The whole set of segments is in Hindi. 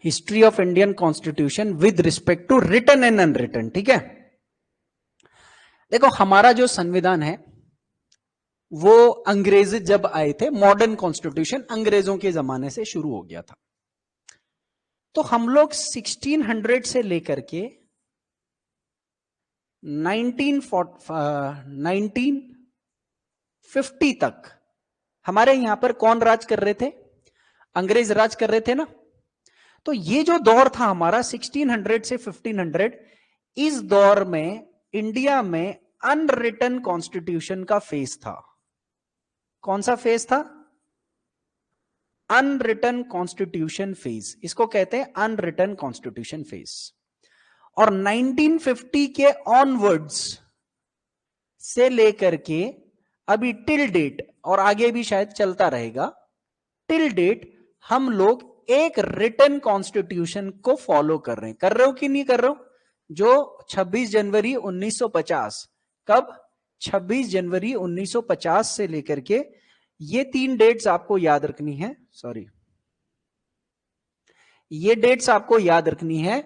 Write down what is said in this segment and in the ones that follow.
History of Indian constitution with respect to written and unwritten. ठीक है, देखो हमारा जो संविधान है वो अंग्रेज जब आए थे, मॉडर्न कॉन्स्टिट्यूशन अंग्रेजों के जमाने से शुरू हो गया था। तो हम लोग 1600 से लेकर के 1950 तक हमारे यहां पर कौन राज कर रहे थे? अंग्रेज राज कर रहे थे ना। तो ये जो दौर था हमारा 1600 से 1500, इस दौर में इंडिया में अनरिटन कॉन्स्टिट्यूशन का फेज था। कौन सा फेज था? अनरिटन कॉन्स्टिट्यूशन फेज, इसको कहते हैं अनरिटन कॉन्स्टिट्यूशन फेज। और 1950 के ऑनवर्ड्स से लेकर के अभी टिल डेट, और आगे भी शायद चलता रहेगा, टिल डेट हम लोग एक रिटन कॉन्स्टिट्यूशन को फॉलो कर रहे हैं। कर रहे हो कि नहीं कर रहे हो? जो 26 जनवरी 1950, कब? 26 जनवरी 1950 से लेकर के, ये 3 डेट्स आपको याद रखनी है। सॉरी, ये डेट्स आपको याद रखनी है।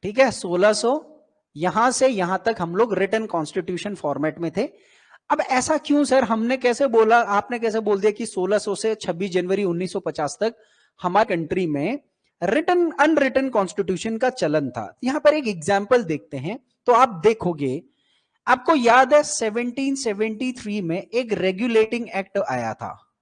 ठीक है, 1600 यहां से यहां तक हम लोग रिटन कॉन्स्टिट्यूशन फॉर्मेट में थे। अब ऐसा क्यों सर? हमने कैसे बोला, आपने कैसे बोल दिया कि 1600 से 26 जनवरी 1950 तक हमारी कंट्री में रिटन अनरिटन कॉन्स्टिट्यूशन का चलन था? यहां पर एक एग्जांपल देखते हैं तो आप देखोगे, आपको याद है 1773 में एक रेगुलेटिंग एक्ट आया था।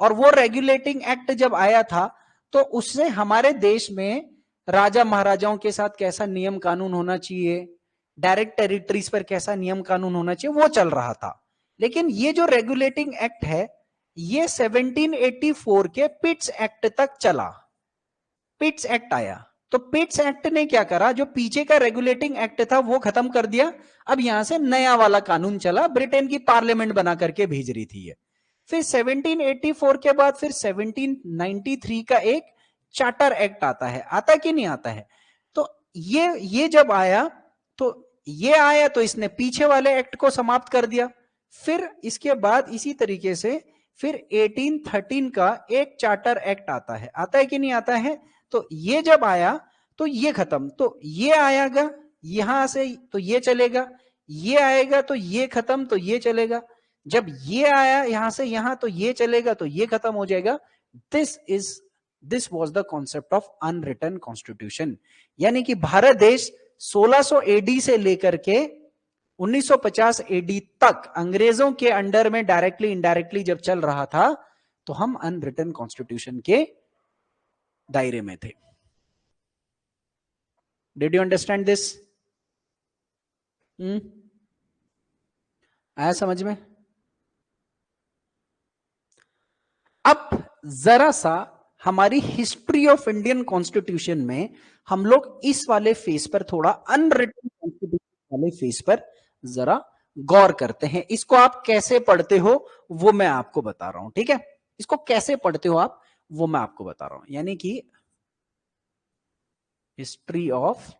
और वो रेगुलेटिंग एक्ट जब आया था तो उससे हमारे देश में राजा महाराजाओं के साथ कैसा नियम कानून होना चाहिए, डायरेक्ट टेरिटरीज पर कैसा नियम कानून होना चाहिए, वो चल रहा था। लेकिन ये जो रेगुलेटिंग एक्ट है ये 1784 के पिट्स एक्ट तक चला। पिट्स एक्ट आया तो पिट्स एक्ट ने क्या करा, जो पीछे का रेगुलेटिंग एक्ट था वो खत्म कर दिया। अब यहां से नया वाला कानून चला, ब्रिटेन की पार्लियामेंट बना करके भेज रही थी ये। फिर 1784 के बाद फिर 1793 का एक चार्टर एक्ट आता है, आता कि नहीं आता है? तो ये जब आया तो ये आया तो इसने पीछे वाले एक्ट को समाप्त कर दिया। फिर इसके बाद इसी तरीके से फिर 1813 का एक चार्टर एक्ट आता है, आता है कि नहीं आता है? तो ये जब आया तो ये खत्म, तो ये आएगा यहां से तो ये चलेगा, ये आएगा तो ये खत्म तो ये चलेगा, जब ये आया यहां से यहां तो ये चलेगा तो ये खत्म हो जाएगा। This was the concept of unwritten constitution. यानी कि भारत देश 1600 एडी से लेकर के 1950 एडी तक अंग्रेजों के अंडर में डायरेक्टली इनडायरेक्टली जब चल रहा था तो हम अनरिटन कॉन्स्टिट्यूशन के दायरे में थे। Did you understand this? आया समझ में? अब जरा सा हमारी हिस्ट्री ऑफ इंडियन कॉन्स्टिट्यूशन में हम लोग इस वाले फेस पर, थोड़ा अनरिटन कॉन्स्टिट्यूशन वाले फेस पर जरा गौर करते हैं। इसको आप कैसे पढ़ते हो वो मैं आपको बता रहा हूं। ठीक है, इसको कैसे पढ़ते हो आप वो मैं आपको बता रहा हूं। यानी कि history of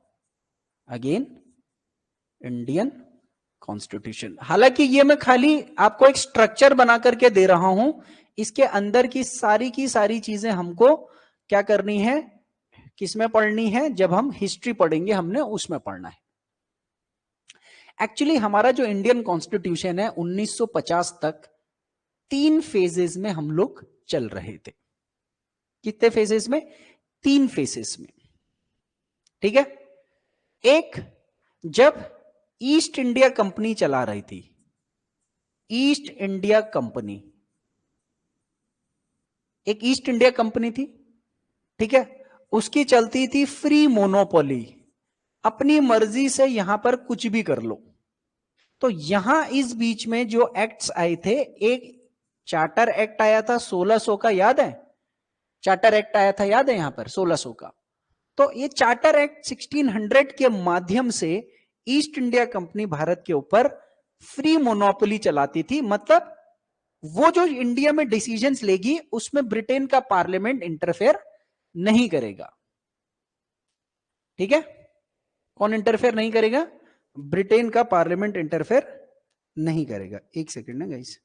again Indian constitution. हालांकि ये मैं खाली आपको एक स्ट्रक्चर बना करके दे रहा हूं, इसके अंदर की सारी चीजें हमको क्या करनी है, किसमें पढ़नी है? जब हम हिस्ट्री पढ़ेंगे हमने उसमें पढ़ना है। एक्चुअली हमारा जो इंडियन कॉन्स्टिट्यूशन है 1950 तक 3 फेजेस में हम लोग चल रहे थे। कितने फेजेस में? 3 फेजेस में। ठीक है, एक जब ईस्ट इंडिया कंपनी चला रही थी, ईस्ट इंडिया कंपनी, एक ईस्ट इंडिया कंपनी थी। ठीक है, उसकी चलती थी फ्री मोनोपोली, अपनी मर्जी से यहां पर कुछ भी कर लो। तो यहां इस बीच में जो एक्ट्स आए थे, एक चार्टर एक्ट आया था 1600 का, याद है? चार्टर एक्ट आया था, याद है? यहां पर 1600 का। तो ये चार्टर एक्ट 1600 के माध्यम से ईस्ट इंडिया कंपनी भारत के ऊपर फ्री मोनोपोली चलाती थी। मतलब वो जो इंडिया में डिसीजंस लेगी उसमें ब्रिटेन का पार्लियामेंट इंटरफेयर नहीं करेगा। ठीक है, कौन इंटरफेयर नहीं करेगा? ब्रिटेन का पार्लियामेंट इंटरफेयर नहीं करेगा। एक सेकंड ना गाइस,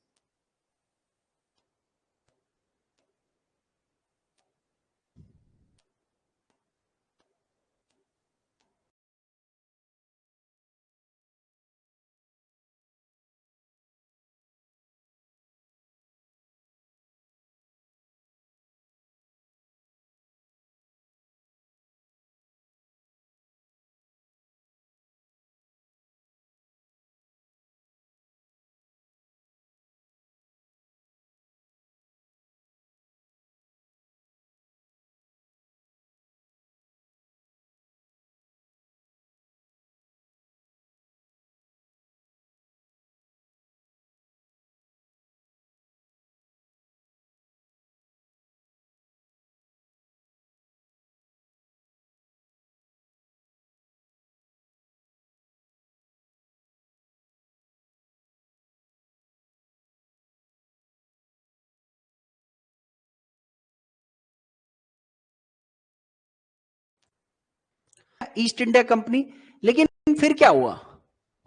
ईस्ट इंडिया कंपनी। लेकिन फिर क्या हुआ,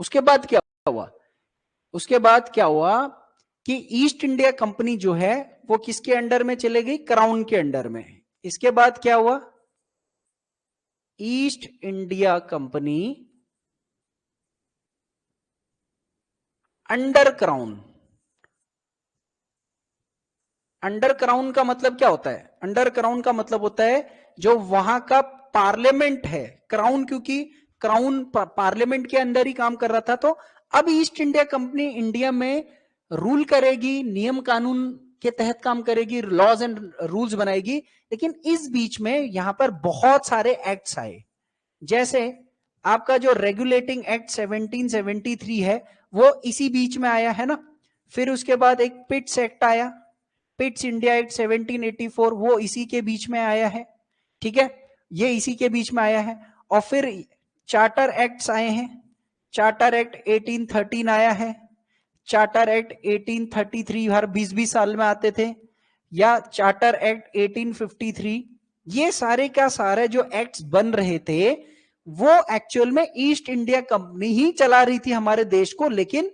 उसके बाद क्या हुआ, उसके बाद क्या हुआ कि ईस्ट इंडिया कंपनी जो है वो किसके अंडर में चले गई, क्राउन के अंडर में। इसके बाद क्या हुआ, east India company under crown. Under crown का मतलब क्या होता है, अंडर क्राउन का मतलब होता है जो वहां का पार्लियामेंट है, क्राउन क्योंकि क्राउन पार्लियामेंट के अंदर ही काम कर रहा था। तो अब ईस्ट इंडिया कंपनी इंडिया में रूल करेगी, नियम कानून के तहत काम करेगी, लॉज एंड रूल्स बनाएगी। लेकिन इस बीच में यहां पर बहुत सारे एक्ट्स आए, जैसे आपका जो रेगुलेटिंग एक्ट 1773 है वो इसी बीच में आया है ना। फिर उसके बाद एक पिट्स एक्ट आया, पिट्स इंडिया एक्ट 1784, वो इसी के बीच में आया है, ठीक है, ये इसी के बीच में आया है। और फिर चार्टर एक्ट्स आए हैं, चार्टर एक्ट 1813 आया है, चार्टर एक्ट 1833 हर 20-20 साल में आते थे, या चार्टर एक्ट 1853। ये सारे का सारे जो एक्ट्स बन रहे थे वो एक्चुअल में ईस्ट इंडिया कंपनी ही चला रही थी हमारे देश को, लेकिन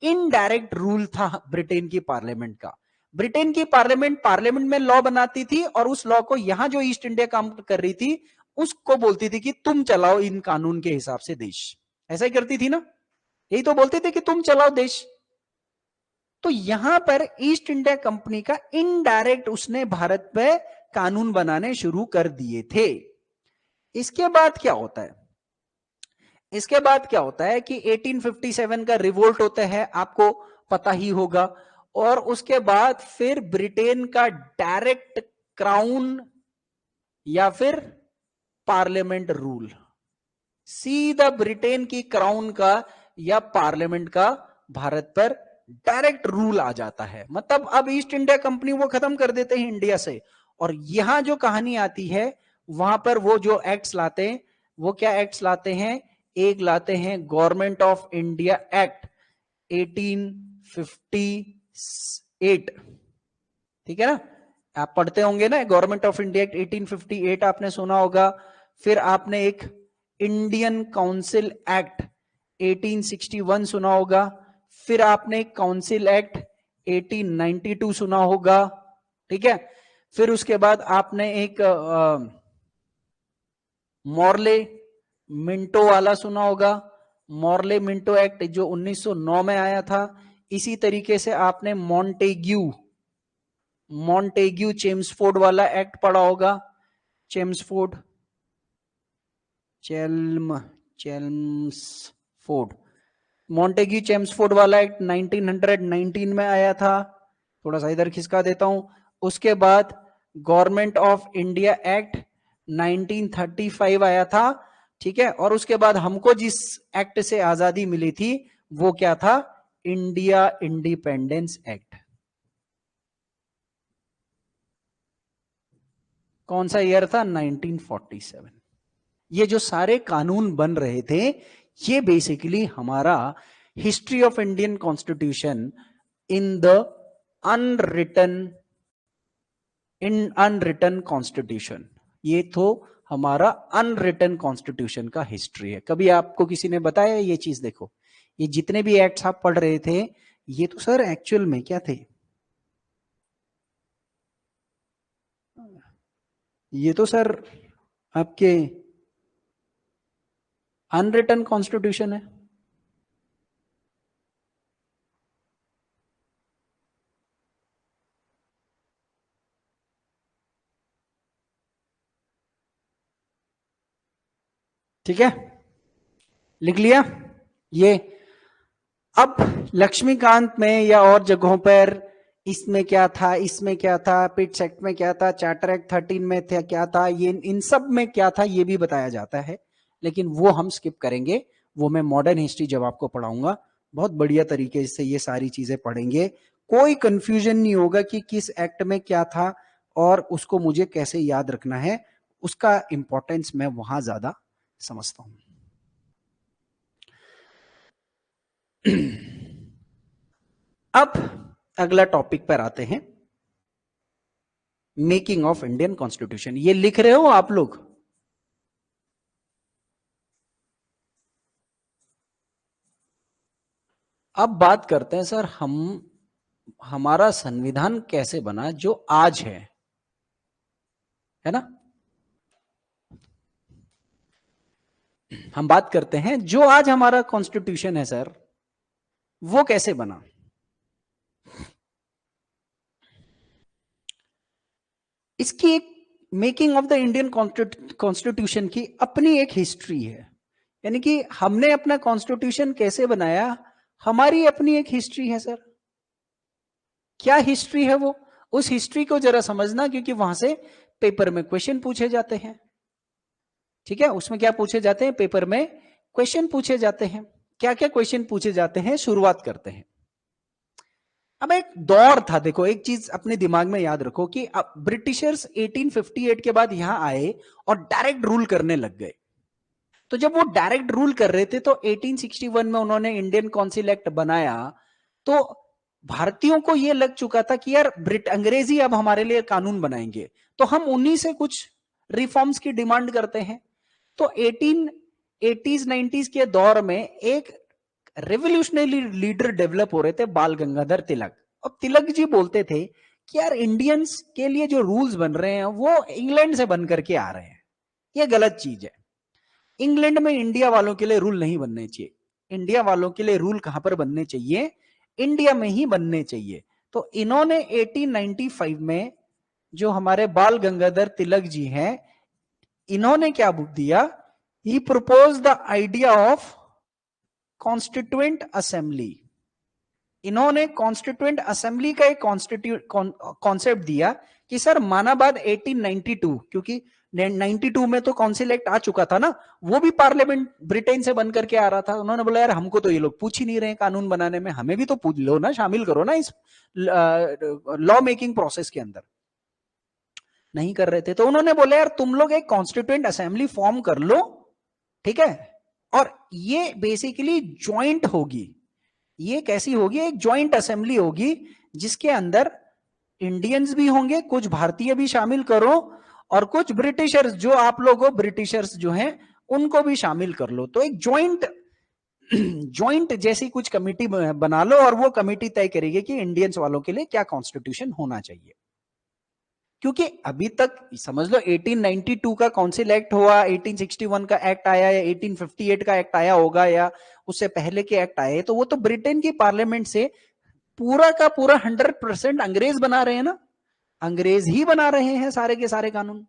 इनडायरेक्ट रूल था ब्रिटेन की पार्लियामेंट का। ब्रिटेन की पार्लियामेंट में लॉ बनाती थी और उस लॉ को यहां जो ईस्ट इंडिया काम कर रही थी उसको बोलती थी कि तुम चलाओ इन कानून के हिसाब से देश। ऐसा ही करती थी ना, यही तो बोलते थे कि तुम चलाओ देश। तो यहां पर ईस्ट इंडिया कंपनी का इनडायरेक्ट उसने भारत पे कानून बनाने शुरू कर दिए थे। इसके बाद क्या होता है, इसके बाद क्या होता है कि 1857 का रिवोल्ट होता है, आपको पता ही होगा। और उसके बाद फिर ब्रिटेन का डायरेक्ट क्राउन या फिर पार्लियामेंट रूल, सीधा ब्रिटेन की क्राउन का या पार्लियामेंट का भारत पर डायरेक्ट रूल आ जाता है। मतलब अब ईस्ट इंडिया कंपनी वो खत्म कर देते हैं इंडिया से। और यहां जो कहानी आती है वहां पर वो जो एक्ट्स लाते हैं वो क्या एक्ट्स लाते हैं, एक लाते हैं गवर्नमेंट ऑफ इंडिया एक्ट 1858, ठीक है ना, आप पढ़ते होंगे ना गवर्नमेंट ऑफ इंडिया एक्ट 1858 आपने सुना होगा। फिर आपने एक इंडियन काउंसिल एक्ट 1861 सुना होगा। फिर आपने एक काउंसिल एक्ट 1892 सुना होगा, ठीक है। फिर उसके बाद आपने एक मॉर्ले मिंटो वाला सुना होगा, मॉर्ले मिंटो एक्ट जो 1909 में आया था। इसी तरीके से आपने मॉन्टेग्यू चेम्सफोर्ड वाला एक्ट पढ़ा होगा, चेम्सफोर्ड चेम्सफोर्ड मॉन्टेग्यू चेम्सफोर्ड वाला एक्ट 1919 में आया था। थोड़ा सा इधर खिसका देता हूं। उसके बाद गवर्नमेंट ऑफ इंडिया एक्ट 1935 आया था, ठीक है। और उसके बाद हमको जिस एक्ट से आजादी मिली थी वो क्या था, इंडिया इंडिपेंडेंस एक्ट। कौन सा ईयर था, 1947। ये जो सारे कानून बन रहे थे ये बेसिकली हमारा history of Indian constitution in the unwritten constitution, ये तो हमारा अनरिटन कॉन्स्टिट्यूशन का हिस्ट्री है। कभी आपको किसी ने बताया ये चीज, देखो ये जितने भी एक्ट्स आप पढ़ रहे थे ये तो सर एक्चुअल में क्या थे, ये तो सर आपके अनरिटन कॉन्स्टिट्यूशन है। ठीक है, लिख लिया ये। अब लक्ष्मीकांत में या और जगहों पर इसमें क्या था, इसमें क्या था, पिट्स एक्ट में क्या था, चार्टर एक्ट 13 में था क्या था, ये इन सब में क्या था ये भी बताया जाता है। लेकिन वो हम स्किप करेंगे, वो मैं मॉडर्न हिस्ट्री जब आपको पढ़ाऊंगा बहुत बढ़िया तरीके से ये सारी चीजें पढ़ेंगे। कोई कंफ्यूजन नहीं होगा कि किस एक्ट में क्या था और उसको मुझे कैसे याद रखना है, उसका इंपॉर्टेंस मैं वहां ज्यादा समझता हूं। अब अगला टॉपिक पर आते हैं, मेकिंग ऑफ इंडियन कॉन्स्टिट्यूशन। ये लिख रहे हो आप लोग, अब बात करते हैं सर, हमारा संविधान कैसे बना जो आज है ना। हम बात करते हैं जो आज हमारा कॉन्स्टिट्यूशन है सर, वो कैसे बना। इसकी एक making of the Indian constitution की अपनी एक हिस्ट्री है, यानी कि हमने अपना कॉन्स्टिट्यूशन कैसे बनाया, हमारी अपनी एक हिस्ट्री है सर। क्या हिस्ट्री है वो, उस हिस्ट्री को जरा समझना, क्योंकि वहां से पेपर में क्वेश्चन पूछे जाते हैं। ठीक है, उसमें क्या पूछे जाते हैं, पेपर में क्वेश्चन पूछे जाते हैं। क्या क्या क्वेश्चन पूछे जाते हैं, शुरुआत करते हैं। अब एक दौर था, देखो एक चीज अपने दिमाग में याद रखो कि अब ब्रिटिशर्स 1858 के बाद यहां आए और डायरेक्ट रूल करने लग गए। तो जब वो डायरेक्ट रूल कर रहे थे तो 1861 में उन्होंने इंडियन काउंसिल एक्ट बनाया। तो भारतीयों को यह लग चुका था कि यार अंग्रेजी अब हमारे लिए कानून बनाएंगे, तो हम उन्हीं से कुछ रिफॉर्म्स की डिमांड करते हैं। तो 1880s 90s के दौर में एक रेवोल्यूशनरी लीडर डेवलप हो रहे थे, बाल गंगाधर तिलक। अब तिलक जी बोलते थे कि यार इंडियंस के लिए जो रूल्स बन रहे हैं वो इंग्लैंड से बन करके आ रहे हैं, ये गलत चीज है। इंग्लैंड में इंडिया वालों के लिए रूल नहीं बनने चाहिए, इंडिया वालों के लिए रूल कहां पर बनने चाहिए, इंडिया में ही बनने चाहिए। तो इन्होंने 1895 में जो हमारे बाल गंगाधर तिलक जी हैं, इन्होंने क्या बुक दिया, he propose the idea of constituent assembly. इन्होंने कॉन्स्टिट्यूएंट असेंबली का एक कॉन्सेप्ट दिया कि सर माना बाद 1892, क्योंकि 92 में तो काउंसिल एक्ट आ चुका था ना, वो भी पार्लियामेंट ब्रिटेन से बन करके आ रहा था। उन्होंने बोला यार हमको तो ये लोग पूछ ही नहीं रहे कानून बनाने में, हमें भी तो पूछ लो ना, शामिल करो ना इस लॉ मेकिंग प्रोसेस के अंदर। नहीं कर रहे थे, तो उन्होंने बोला यार तुम लोग एक कॉन्स्टिट्यूएंट असेंबली फॉर्म कर लो, ठीक है, और ये बेसिकली ज्वाइंट होगी। ये कैसी होगी, एक ज्वाइंट असेंबली होगी जिसके अंदर इंडियंस भी होंगे, कुछ भारतीय भी शामिल करो, और कुछ ब्रिटिशर्स, जो आप लोगों ब्रिटिशर्स जो हैं उनको भी शामिल कर लो। तो एक ज्वाइंट जैसी कुछ कमिटी बना लो, और वो कमिटी तय करेगी कि इंडियंस वालों के लिए क्या कॉन्स्टिट्यूशन होना चाहिए। क्योंकि अभी तक समझ लो 1892 का काउंसिल एक्ट हुआ, 1861 का एक्ट आया, या 1858 का एक्ट आया होगा, या उससे पहले के एक्ट आए, तो वो तो ब्रिटेन की पार्लियामेंट से पूरा का पूरा 100% अंग्रेज बना रहे हैं ना, अंग्रेज ही बना रहे हैं सारे के सारे कानून,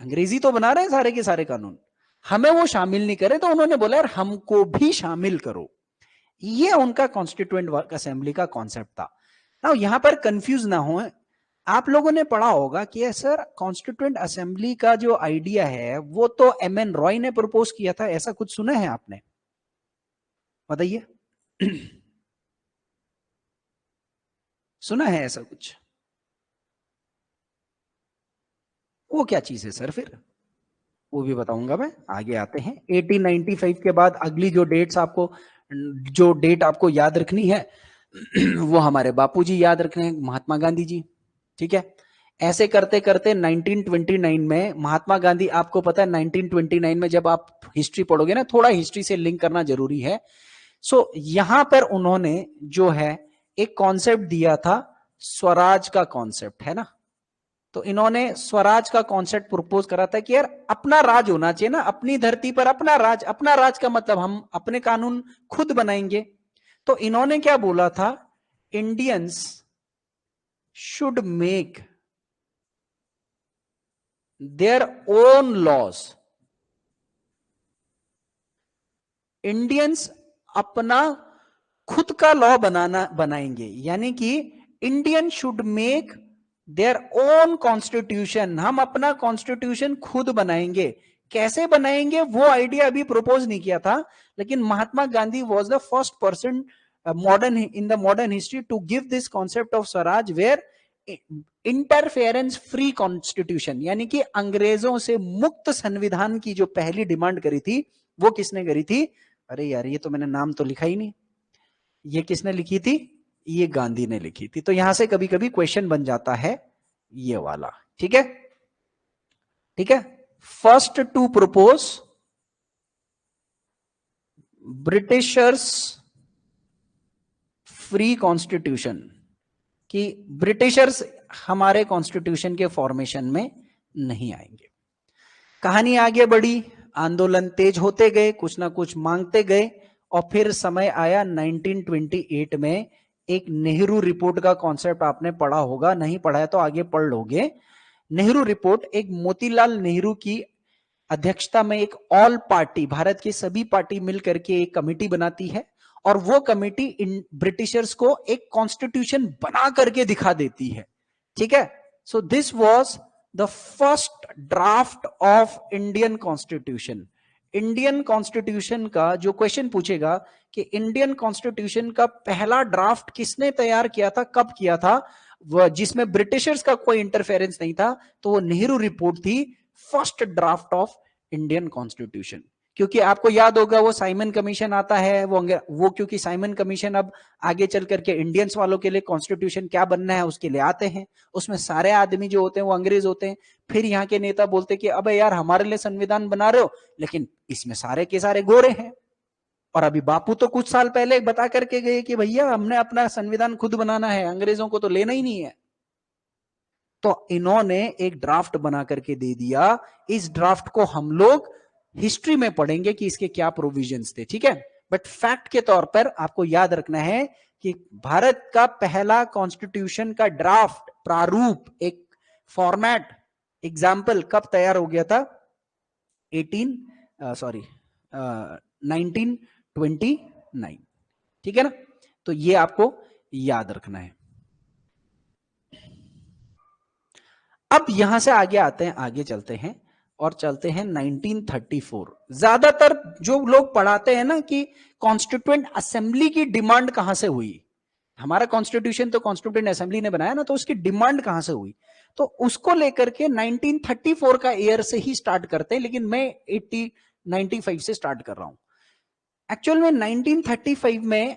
अंग्रेजी तो बना रहे हैं सारे के सारे कानून, हमें वो शामिल नहीं करे। तो उन्होंने बोला यार हमको भी शामिल करो। ये उनका कॉन्स्टिट्यूएंट असेंबली का कॉन्सेप्ट था ना। यहां पर कंफ्यूज ना हो, आप लोगों ने पढ़ा होगा कि सर कॉन्स्टिट्यूएंट असेंबली का जो आइडिया है वो तो एमएन रॉय ने प्रपोज किया था, ऐसा कुछ सुना है आपने, बताइए। सुना है ऐसा कुछ, वो क्या चीज है सर फिर, वो भी बताऊंगा मैं, आगे आते हैं। 1895 के बाद अगली जो डेट्स आपको, जो डेट आपको याद रखनी है वो हमारे बापूजी याद रखने हैं, महात्मा गांधी जी। ठीक है, ऐसे करते करते 1929 में महात्मा गांधी, आपको पता है 1929 में जब आप हिस्ट्री पढ़ोगे ना, थोड़ा हिस्ट्री से लिंक करना जरूरी है। सो यहां पर उन्होंने जो है एक कॉन्सेप्ट दिया था, स्वराज का कॉन्सेप्ट है ना। तो इन्होंने स्वराज का कॉन्सेप्ट प्रपोज करा था कि यार अपना राज होना चाहिए ना, अपनी धरती पर अपना राज। अपना राज का मतलब हम अपने कानून खुद बनाएंगे। तो इन्होंने क्या बोला था, Indians should make their own laws. Indians अपना खुद का लॉ बनाएंगे, यानी कि Indian should make their own constitution, हम अपना कॉन्स्टिट्यूशन खुद बनाएंगे। कैसे बनाएंगे वो आइडिया अभी प्रपोज नहीं किया था, लेकिन Mahatma Gandhi was the first person modern in the modern history to give this concept of swaraj, where interference free constitution, यानी कि अंग्रेजों से मुक्त संविधान की जो पहली डिमांड करी थी वो किसने करी थी, अरे यार ये तो मैंने नाम तो लिखा ही नहीं, ये किसने लिखी थी, ये गांधी ने लिखी थी। तो यहां से कभी कभी क्वेश्चन बन जाता है ये वाला। ठीक है, ठीक है, first to propose Britishers free constitution कि ब्रिटिशर्स हमारे कॉन्स्टिट्यूशन के फॉर्मेशन में नहीं आएंगे। कहानी आगे बढ़ी, आंदोलन तेज होते गए, कुछ ना कुछ मांगते गए, और फिर समय आया 1928 में एक नेहरू रिपोर्ट का कॉन्सेप्ट आपने पढ़ा होगा, नहीं पढ़ा है तो आगे पढ़ लोगे। नेहरू रिपोर्ट एक मोतीलाल नेहरू की अध्यक्षता में एक ऑल पार्टी, भारत की सभी पार्टी मिलकर के एक कमेटी बनाती है, और वो कमेटी इन ब्रिटिशर्स को एक कॉन्स्टिट्यूशन बना करके दिखा देती है। ठीक है, so this was the first draft of Indian constitution. Indian constitution का जो क्वेश्चन पूछेगा कि इंडियन कॉन्स्टिट्यूशन का पहला ड्राफ्ट किसने तैयार किया था, कब किया था, जिसमें ब्रिटिशर्स का कोई इंटरफेरेंस नहीं था, तो वो नेहरू रिपोर्ट थी, first draft of Indian constitution. क्योंकि आपको याद होगा वो साइमन कमीशन आता है, वो क्योंकि साइमन कमीशन अब आगे चल करके इंडियंस वालों के लिए कॉन्स्टिट्यूशन क्या बनना है उसके लिए आते हैं, उसमें सारे आदमी जो होते हैं वो अंग्रेज होते हैं। फिर यहाँ के नेता बोलते कि अबे यार हमारे लिए संविधान बना रहे हो, लेकिन इसमें सारे के सारे गोरे हैं। और अभी बापू तो कुछ साल पहले बता करके गए कि भैया हमने अपना संविधान खुद बनाना है, अंग्रेजों को तो लेना ही नहीं है। तो इन्होंने एक ड्राफ्ट बना करके दे दिया। इस ड्राफ्ट को हम लोग हिस्ट्री में पढ़ेंगे कि इसके क्या प्रोविजंस थे, ठीक है। बट फैक्ट के तौर पर आपको याद रखना है कि भारत का पहला कॉन्स्टिट्यूशन का ड्राफ्ट, प्रारूप, एक फॉर्मेट, एग्जाम्पल कब तैयार हो गया था, 1929। ठीक है ना, तो ये आपको याद रखना है। अब यहां से आगे आते हैं, आगे चलते हैं और चलते हैं 1934। ज्यादातर जो लोग पढ़ाते हैं ना कि कॉन्स्टिट्यूएंट असेंबली की डिमांड कहां से हुई, हमारा कॉन्स्टिट्यूशन तो कॉन्स्टिट्यूएंट असेंबली ने बनाया ना, तो उसकी डिमांड कहां से हुई, तो उसको लेकर के 1934 का ईयर से ही स्टार्ट करते हैं, लेकिन मैं 95 से स्टार्ट कर रहा हूं। एक्चुअल में 1935 में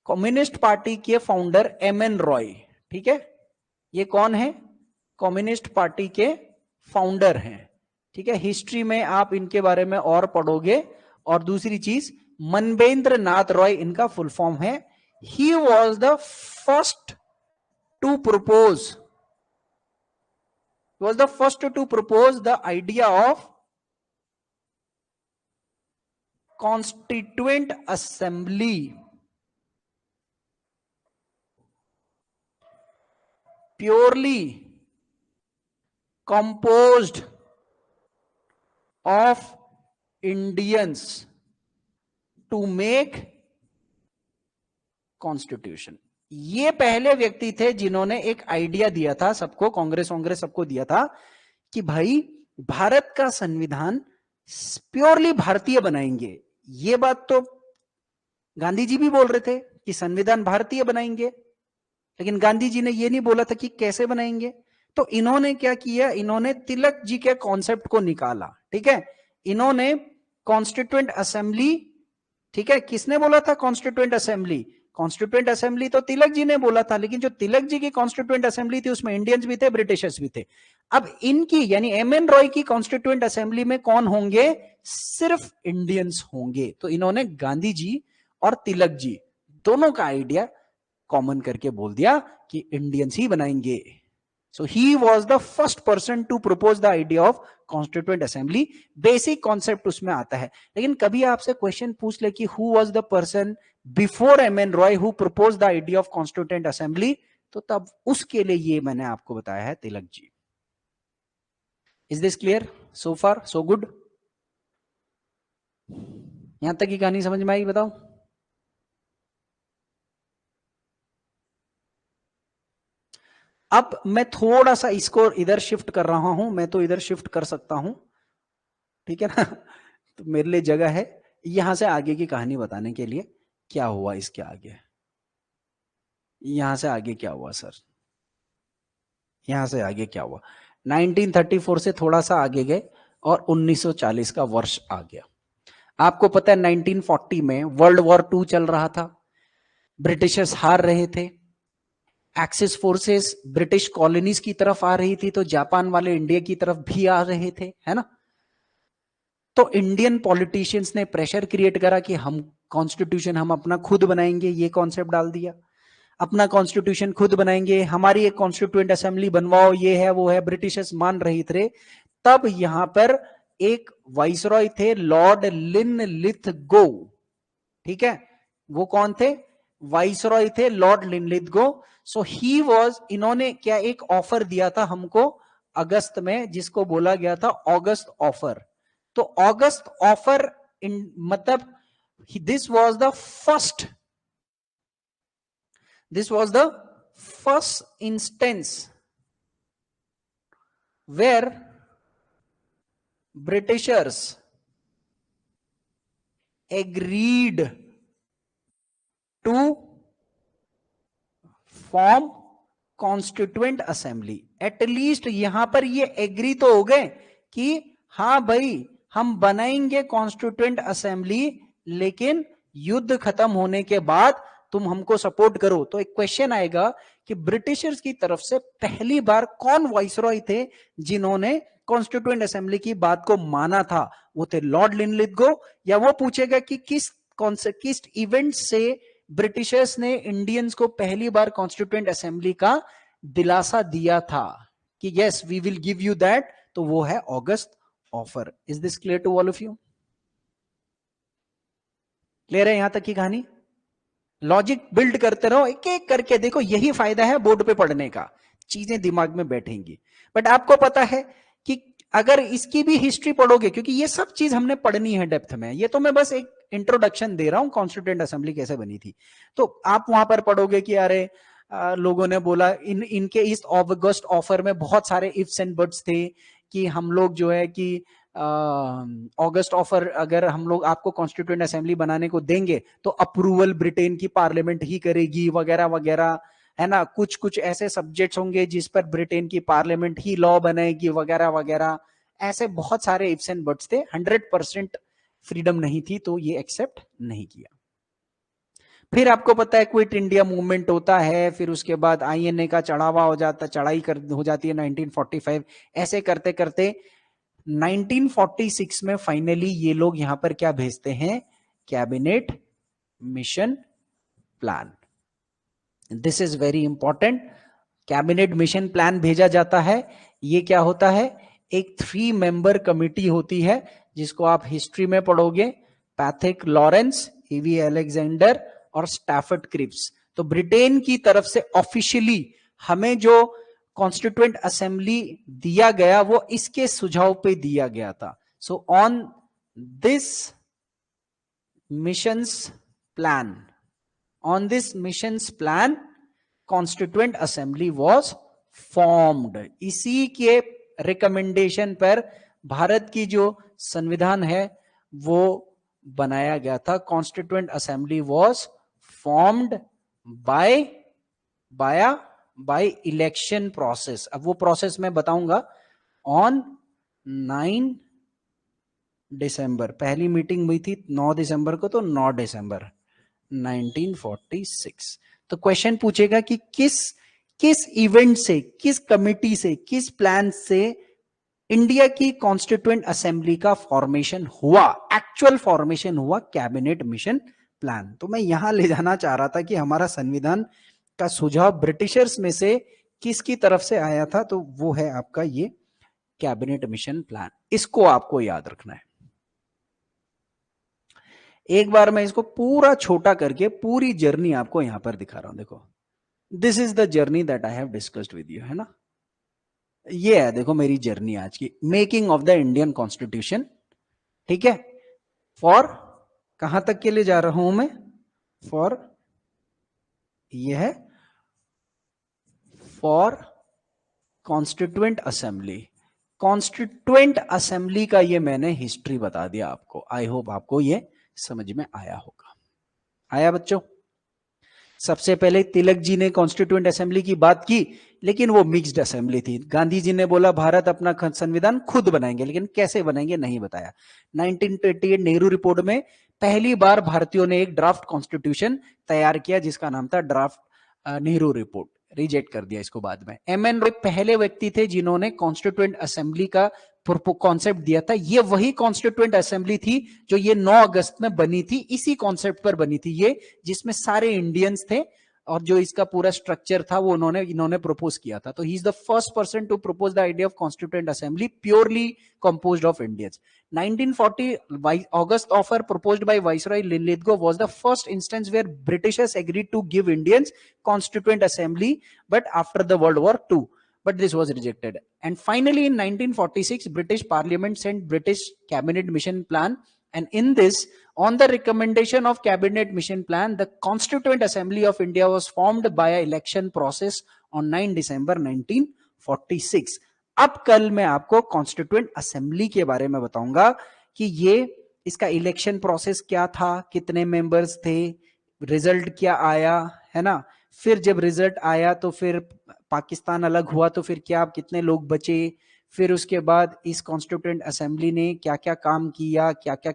कम्युनिस्ट पार्टी के फाउंडर एमएन रॉय, ठीक है, ये कौन है, कम्युनिस्ट पार्टी के फाउंडर हैं, ठीक है। हिस्ट्री में आप इनके बारे में और पढ़ोगे। और दूसरी चीज, मनवेंद्र नाथ रॉय इनका फुल फॉर्म है। He was the first to propose the idea of constituent assembly, purely composed of Indians to make constitution। ये पहले व्यक्ति थे जिन्होंने एक आइडिया दिया था सबको, कांग्रेस सबको दिया था कि भाई भारत का संविधान प्योरली भारतीय बनाएंगे। ये बात तो गांधी जी भी बोल रहे थे कि संविधान भारतीय बनाएंगे, लेकिन गांधी जी ने ये नहीं बोला था कि कैसे बनाएंगे। तो इन्होंने क्या किया, इन्होंने तिलक जी के कॉन्सेप्ट को निकाला, ठीक है। इन्होंने कॉन्स्टिट्यूएंट असेंबली, ठीक है, किसने बोला था कॉन्स्टिट्यूएंट असेंबली, कॉन्स्टिट्यूएंट असेंबली तो तिलक जी ने बोला था, लेकिन जो तिलक जी की कॉन्स्टिट्यूएंट असेंबली थी उसमें इंडियंस भी थे, ब्रिटिशर्स भी थे। अब इनकी यानी एमएन रॉय की कॉन्स्टिट्यूएंट असेंबली में कौन होंगे, सिर्फ इंडियंस होंगे। तो इन्होंने गांधी जी और तिलक जी दोनों का आइडिया कॉमन करके बोल दिया कि इंडियंस ही बनाएंगे। So he was the first person to propose the idea of constituent assembly। Basic concept उसमें आता है, लेकिन कभी आपसे क्वेश्चन पूछ ले कि who was the person before MN Roy who proposed the idea of constituent assembly, तो तब उसके लिए ये मैंने आपको बताया है Tilak ji. Is this clear so far so good? यहां तक की कहानी समझ में आई, बताओ। अब मैं थोड़ा सा इसको इधर शिफ्ट कर रहा हूं, मैं तो इधर शिफ्ट कर सकता हूं, ठीक है ना, तो मेरे लिए जगह है यहां से आगे की कहानी बताने के लिए। क्या हुआ इसके आगे, यहां से आगे क्या हुआ सर, यहां से आगे क्या हुआ, 1934 से थोड़ा सा आगे गए और 1940 का वर्ष आ गया। आपको पता है 1940 में वर्ल्ड वॉर 2 चल रहा था, ब्रिटिशर्स हार रहे थे, एक्सिस फोर्सेस ब्रिटिश कॉलोनीज की तरफ आ रही थी, तो जापान वाले इंडिया की तरफ भी आ रहे थे, है ना। तो इंडियन पॉलिटिशियंस ने प्रेशर क्रिएट करा कि कॉन्स्टिट्यूशन हम अपना खुद बनाएंगे, ये कॉन्सेप्ट डाल दिया। अपना कॉन्स्टिट्यूशन खुद बनाएंगे, हमारी एक कॉन्स्टिट्यूएंट असेंबली बनवाओ, ये है वो है, ब्रिटिशर्स मान रही थे। तब यहां पर एक वाइसरॉय थे, लॉर्ड लिनलिथगो, ठीक है, वो कौन थे? वाइसरॉय थे, Lord Linlithgow. So he was, इन्होंने क्या एक ऑफर दिया था हमको अगस्त में, जिसको बोला गया था ऑगस्ट ऑफर। तो ऑगस्ट ऑफर मतलब this was the first, this was the first instance where Britishers agreed to form constituent assembly. At least यहां पर ये एग्री तो हो गए कि हाँ भाई हम बनाएंगे कॉन्स्टिट्यूएंट असेंबली, लेकिन युद्ध खत्म होने के बाद तुम हमको सपोर्ट करो। तो एक क्वेश्चन आएगा कि ब्रिटिशर्स की तरफ से पहली बार कौन वाइसरॉय थे जिन्होंने कॉन्स्टिट्यूएंट असेंबली की बात को माना था? वो थे लॉर्ड लिनलिथगो, या वो पूछेगा कि किस इवेंट से ब्रिटिशर्स ने इंडियंस को पहली बार कॉन्स्टिट्यूएंट असेंबली का दिलासा दिया था कि yes we will give you that? तो वो है August offer. Is this clear to all of you? Clear है यहां तक की कहानी? लॉजिक बिल्ड करते रहो, एक एक करके देखो, यही फायदा है बोर्ड पे पढ़ने का, चीजें दिमाग में बैठेंगी। बट आपको पता है कि अगर इसकी भी हिस्ट्री पढ़ोगे, क्योंकि ये सब चीज हमने पढ़नी है डेप्थ में, ये तो मैं बस एक इंट्रोडक्शन दे रहा हूं कॉन्स्टिट्यूएंट असेंबली कैसे बनी थी। तो आप वहां पर पढ़ोगे कि अरे लोगों ने बोला इनके इस ऑगस्ट ऑफर में बहुत सारे इफ्स एंड बट्स थे कि हम लोग जो है कि ऑगस्ट ऑफर अगर हम लोग आपको कॉन्स्टिट्यूएंट असेंबली बनाने को देंगे तो अप्रूवल ब्रिटेन की पार्लियामेंट ही करेगी वगैरह वगैरह, है ना। कुछ कुछ ऐसे सब्जेक्ट्स होंगे जिस पर ब्रिटेन की पार्लियामेंट ही लॉ बनाएगी वगैरह वगैरह, ऐसे बहुत सारे इफ्स एंड बट्स थे। 100% फ्रीडम नहीं थी, तो ये एक्सेप्ट नहीं किया। फिर आपको पता है क्विट इंडिया मूवमेंट होता है, फिर उसके बाद आईएनए का चढ़ावा हो जाता, चढ़ाई हो जाती है 1945। ऐसे करते करते 1946 में फाइनली ये लोग यहां पर क्या भेजते हैं? Cabinet mission plan. This is very important. Cabinet mission plan भेजा जाता है। ये क्या होता है? एक 3 मेंबर कमिटी होती है, जिसको आप हिस्ट्री में पढ़ोगे, पैथिक लॉरेंस, ईवी अलेक्जेंडर और स्टैफर्ड क्रिप्स। तो ब्रिटेन की तरफ से ऑफिशियली हमें जो कॉन्स्टिट्यूएंट असेंबली दिया गया वो इसके सुझाव पे दिया गया था। So on this missions plan, on this mission's plan, constituent assembly was formed। इसी के रिकमेंडेशन पर भारत की जो संविधान है वो बनाया गया था। Constituent assembly was formed by election process. अब वो प्रोसेस मैं बताऊंगा। ऑन 9 दिसंबर पहली मीटिंग हुई थी, 9 दिसंबर को, तो 9 दिसंबर 1946। तो क्वेश्चन पूछेगा कि किस इवेंट से, किस कमिटी से, किस प्लान से इंडिया की कॉन्स्टिट्यूएंट असेंबली का फॉर्मेशन हुआ, एक्चुअल फॉर्मेशन हुआ? Cabinet mission plan. तो मैं यहां ले जाना चाह रहा था कि हमारा संविधान का सुझाव ब्रिटिशर्स में से किसकी तरफ से आया था, तो वो है आपका ये कैबिनेट मिशन प्लान। इसको आपको याद रखना है। एक बार मैं इसको पूरा छोटा करके पूरी जर्नी आपको यहां पर दिखा रहा हूं। देखो, this is the journey that I have discussed with you, है ना। ये है, देखो मेरी जर्नी आज की, making of the Indian constitution. ठीक है, फॉर कहां तक के लिए जा रहा हूं मैं? फॉर, ये है for constituent assembly. Constituent assembly का ये मैंने हिस्ट्री बता दिया आपको। आई होप आपको ये समझ में आया होगा। आया बच्चों? सबसे पहले तिलक जी ने कॉन्स्टिट्यूएंट असेंबली की बात की, लेकिन वो मिक्स्ड असेंबली थी। गांधी जी ने बोला भारत अपना संविधान खुद बनाएंगे, लेकिन कैसे बनाएंगे नहीं बताया। 1928 नेहरू रिपोर्ट में पहली बार भारतीयों ने एक ड्राफ्ट कॉन्स्टिट्यूशन तैयार किया, जिसका नाम था ड्राफ्ट नेहरू रिपोर्ट। रिजेक्ट कर दिया इसको बाद में। एम एन रॉय पहले व्यक्ति थे जिन्होंने कॉन्स्टिट्यूएंट असेंबली का कॉन्सेप्ट दिया था, ये वही कॉन्स्टिट्यूएंट असेंबली थी जो ये 9 अगस्त में बनी थी, इसी कॉन्सेप्ट पर बनी थी ये, जिसमें सारे इंडियंस थे और जो इसका पूरा स्ट्रक्चर था वो इन्होंने प्रपोज किया था। तो he is the first person to propose the idea of constituent assembly purely composed of Indians. 1940 August offer proposed by Viceroy Lithgow was the first instance where Britishers agreed to give Indians constituent assembly, but after the World War II. But this was rejected. And finally, in 1946, British Parliament sent British Cabinet Mission Plan, and in this, on the recommendation of Cabinet Mission Plan, the Constituent Assembly of India was formed by an election process on 9 December 1946. अब कल मैं आपको कॉन्स्टिट्यूएंट असेंबली के बारे में बताऊंगा कि ये इसका इलेक्शन प्रोसेस क्या था, कितने मेंबर्स थे, रिजल्ट क्या आया, है ना। फिर जब रिजल्ट आया तो फिर पाकिस्तान अलग हुआ तो फिर क्या कितने लोग बचे, फिर उसके बाद इस कॉन्स्टिट्यूएंट असेंबली ने क्या क्या काम किया, क्या क्या